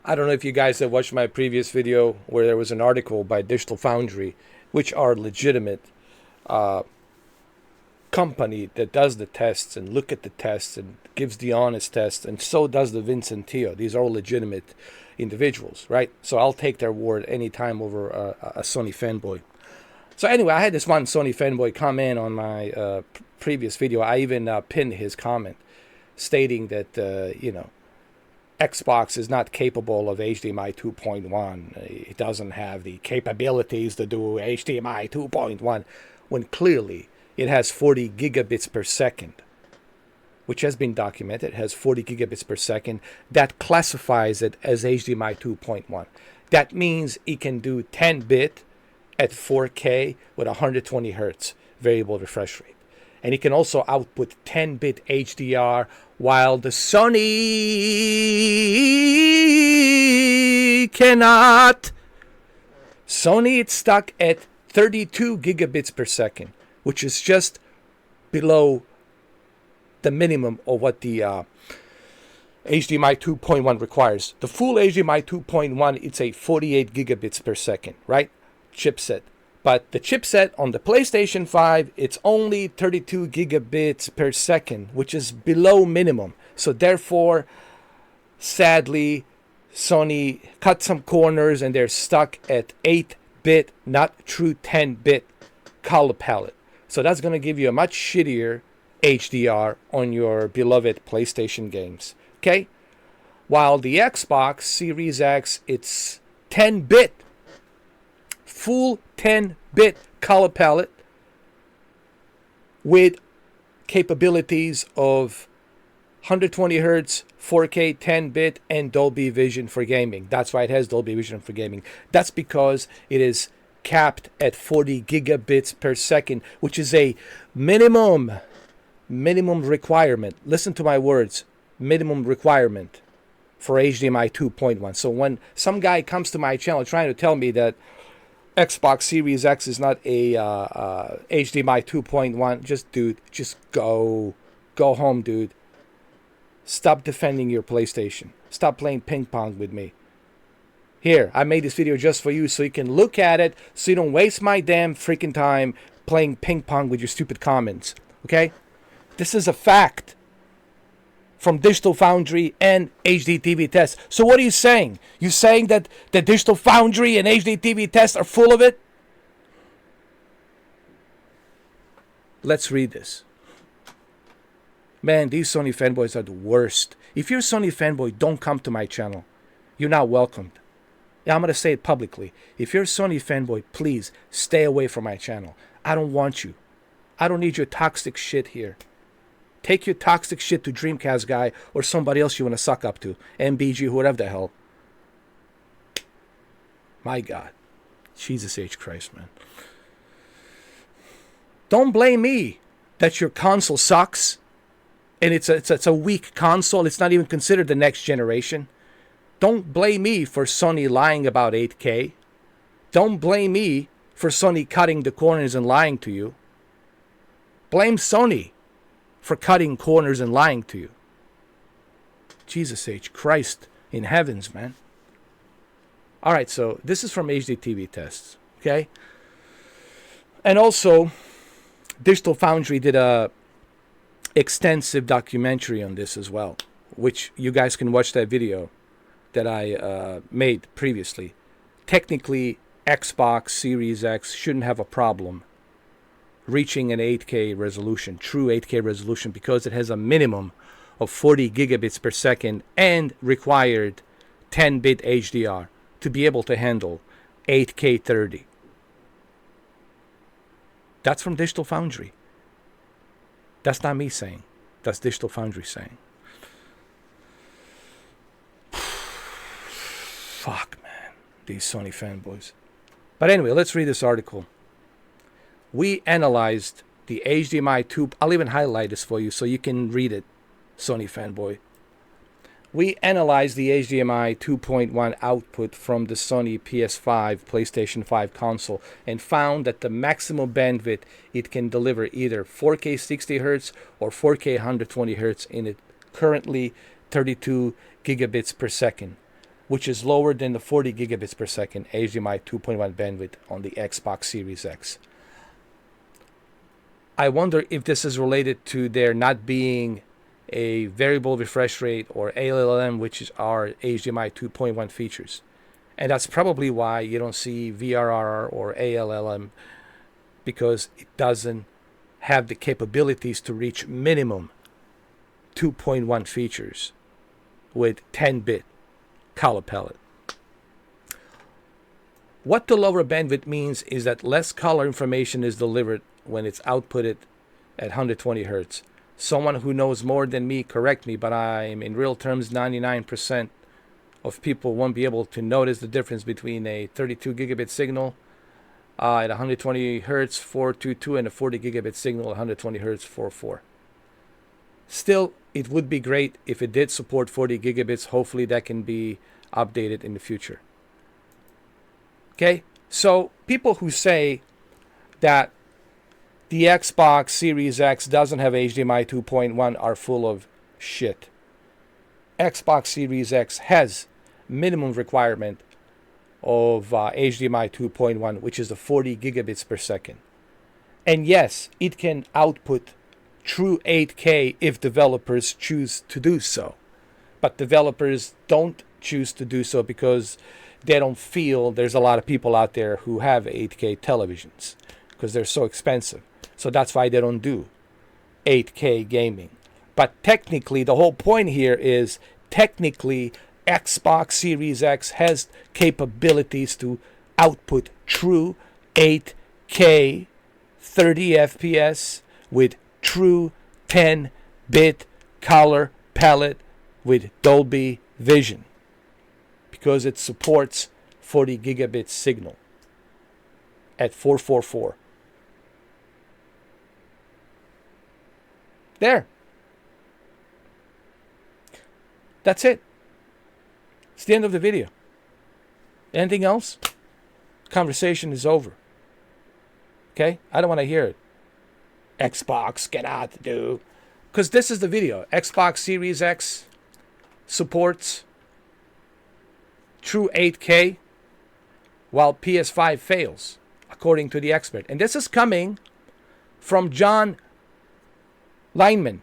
I don't know if you guys have watched my previous video where there was an article by Digital Foundry, which are legitimate company that does the tests and look at the tests and gives the honest test, and so does the Vincent Teo. These are all legitimate individuals, right? So I'll take their word anytime over a Sony fanboy. So anyway, I had this one Sony fanboy comment on my previous video. I even pinned his comment stating that, Xbox is not capable of HDMI 2.1. It doesn't have the capabilities to do HDMI 2.1, when clearly it has 40 gigabits per second, which has been documented. It has 40 gigabits per second. That classifies it as HDMI 2.1. That means it can do 10-bit at 4K with 120 hertz variable refresh rate. And it can also output 10-bit HDR, while the Sony cannot. Sony, it's stuck at 32 gigabits per second, which is just below the minimum of what the HDMI 2.1 requires. The full HDMI 2.1, it's a 48 gigabits per second, right? Chipset. But the chipset on the PlayStation 5, it's only 32 gigabits per second, which is below minimum. So therefore, sadly, Sony cut some corners and they're stuck at 8-bit, not true 10-bit color palette. So that's going to give you a much shittier HDR on your beloved PlayStation games. Okay? While the Xbox Series X, it's 10-bit. Full 10-bit color palette with capabilities of 120 hertz, 4K, 10-bit, and Dolby Vision for gaming. That's why it has Dolby Vision for gaming. That's because it is capped at 40 gigabits per second, which is a minimum requirement. Listen to my words, minimum requirement for HDMI 2.1. So when some guy comes to my channel trying to tell me that Xbox Series X is not a HDMI 2.1, just go home, dude. Stop defending your PlayStation. Stop playing ping pong with me. Here, I made this video just for you so you can look at it, so you don't waste my damn freaking time playing ping pong with your stupid comments. Okay? This is a fact from Digital Foundry and HDTV Test. So what are you saying? You saying that the Digital Foundry and HDTV Test are full of it? Let's read this. Man, these Sony fanboys are the worst. If you're a Sony fanboy, don't come to my channel. You're not welcomed. Yeah, I'm going to say it publicly. If you're a Sony fanboy, please stay away from my channel. I don't want you. I don't need your toxic shit here. Take your toxic shit to Dreamcast guy or somebody else you want to suck up to. MBG, whatever the hell. My God. Jesus H. Christ, man. Don't blame me that your console sucks and it's a weak console. It's not even considered the next generation. Don't blame me for Sony lying about 8K. Don't blame me for Sony cutting the corners and lying to you. Blame Sony for cutting corners and lying to you. Jesus H. Christ in heavens, man. All right, so this is from HDTV Tests, okay? And also, Digital Foundry did a extensive documentary on this as well, which you guys can watch that video that I made previously. Technically, Xbox Series X shouldn't have a problem reaching an 8K resolution, true 8K resolution, because it has a minimum of 40 gigabits per second and required 10-bit HDR to be able to handle 8K 30. That's from Digital Foundry. That's not me saying. That's Digital Foundry saying. Fuck, man. These Sony fanboys. But anyway, let's read this article. We analyzed the HDMI 2... I'll even highlight this for you so you can read it, Sony fanboy. We analyzed the HDMI 2.1 output from the Sony PS5, PlayStation 5 console and found that the maximum bandwidth it can deliver either 4K 60 Hz or 4K 120 Hz in it currently 32 gigabits per second. which is lower than the 40 gigabits per second HDMI 2.1 bandwidth on the Xbox Series X. I wonder if this is related to there not being a variable refresh rate or ALLM, which are HDMI 2.1 features. And that's probably why you don't see VRR or ALLM, because it doesn't have the capabilities to reach minimum 2.1 features with 10-bit color palette. What the lower bandwidth means is that less color information is delivered when it's outputted at 120 Hertz. Someone who knows more than me, correct me, but I'm in real terms 99% of people won't be able to notice the difference between a 32 gigabit signal at 120 Hertz 422 and a 40 gigabit signal at 120 Hertz 44. Still, it would be great if it did support 40 gigabits. Hopefully that can be updated in the future. Okay, so people who say that the Xbox Series X doesn't have HDMI 2.1 are full of shit. Xbox Series X has minimum requirement of HDMI 2.1, which is the 40 gigabits per second. And yes, it can output true 8K if developers choose to do so. But developers don't choose to do so because they don't feel there's a lot of people out there who have 8K televisions because they're so expensive. So that's why they don't do 8K gaming. But technically, the whole point here is technically Xbox Series X has capabilities to output true 8K 30 FPS with true 10-bit color palette with Dolby Vision, because it supports 40 gigabit signal at 444. There. That's it. It's the end of the video. Anything else? Conversation is over. Okay? I don't want to hear it. Xbox cannot do. Because this is the video. Xbox Series X supports true 8K while PS5 fails, according to the expert. And this is coming from John Lineman.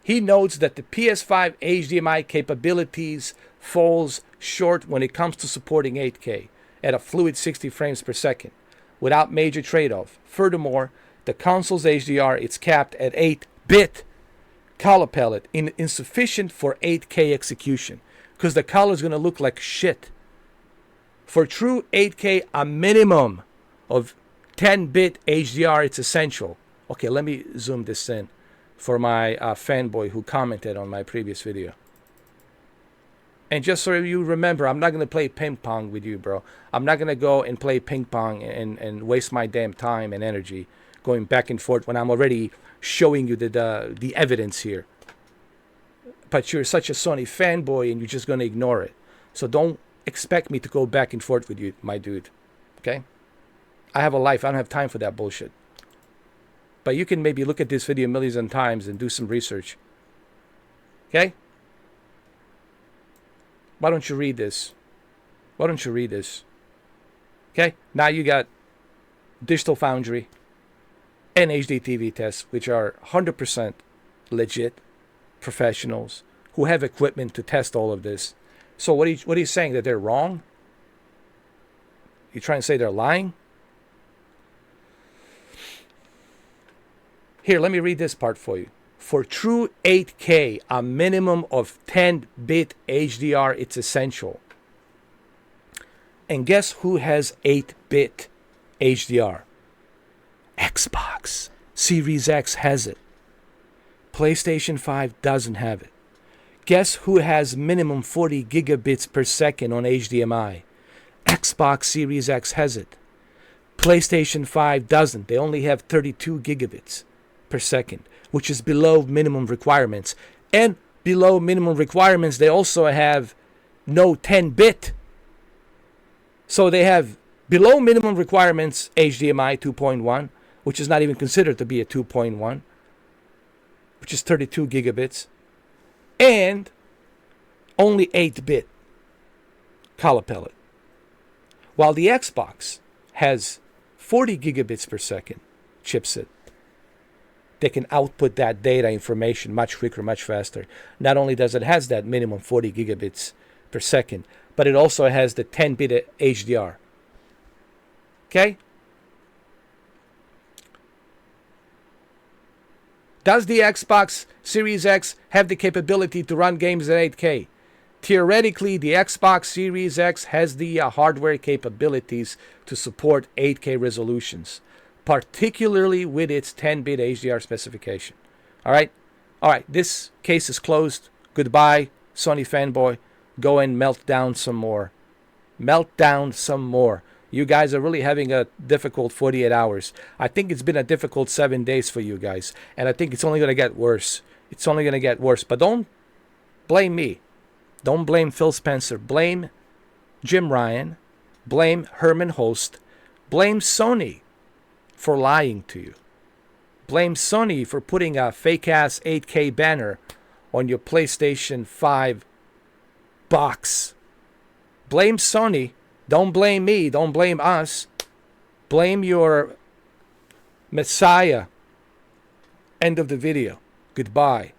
He notes that the PS5 HDMI capabilities falls short when it comes to supporting 8K at a fluid 60 frames per second without major trade-off. Furthermore, the console's HDR is capped at 8-bit color palette, insufficient for 8K execution because the color is going to look like shit. For true 8K, a minimum of 10-bit HDR is essential. Okay, let me zoom this in for my fanboy who commented on my previous video. And just so you remember, I'm not going to play ping pong with you, bro. I'm not going to go and play ping pong and waste my damn time and energy going back and forth when I'm already showing you the evidence here. But you're such a Sony fanboy and you're just going to ignore it. So don't expect me to go back and forth with you, my dude. Okay? I have a life. I don't have time for that bullshit. But you can maybe look at this video millions of times and do some research. Okay? Why don't you read this? Why don't you read this? Okay? Now you got Digital Foundry and HDTV tests, which are 100% legit professionals who have equipment to test all of this. So what are you saying? That they're wrong? You trying to say they're lying? Here, let me read this part for you. For true 8K, a minimum of 10-bit HDR, it's essential. And guess who has 8-bit HDR? Xbox Series X has it. PlayStation 5 doesn't have it. Guess who has minimum 40 gigabits per second on HDMI? Xbox Series X has it. PlayStation 5 doesn't. They only have 32 gigabits per second, which is below minimum requirements. And below minimum requirements, they also have no 10-bit. So they have below minimum requirements HDMI 2.1, which is not even considered to be a 2.1, which is 32 gigabits. And only 8-bit color palette, while the Xbox has 40 gigabits per second chipset. They can output that data information much quicker, much faster. Not only does it has that minimum 40 gigabits per second, but it also has the 10-bit HDR. Okay? Does the Xbox Series X have the capability to run games at 8K? Theoretically, the Xbox Series X has the hardware capabilities to support 8K resolutions, particularly with its 10-bit HDR specification. All right? All right, this case is closed. Goodbye, Sony fanboy. Go and melt down some more. Melt down some more. You guys are really having a difficult 48 hours. I think it's been a difficult 7 days for you guys. And I think it's only going to get worse. It's only going to get worse. But don't blame me. Don't blame Phil Spencer. Blame Jim Ryan. Blame Herman Host. Blame Sony for lying to you. Blame Sony for putting a fake-ass 8K banner on your PlayStation 5 box. Blame Sony. Don't blame me. Don't blame us. Blame your Messiah. End of the video. Goodbye.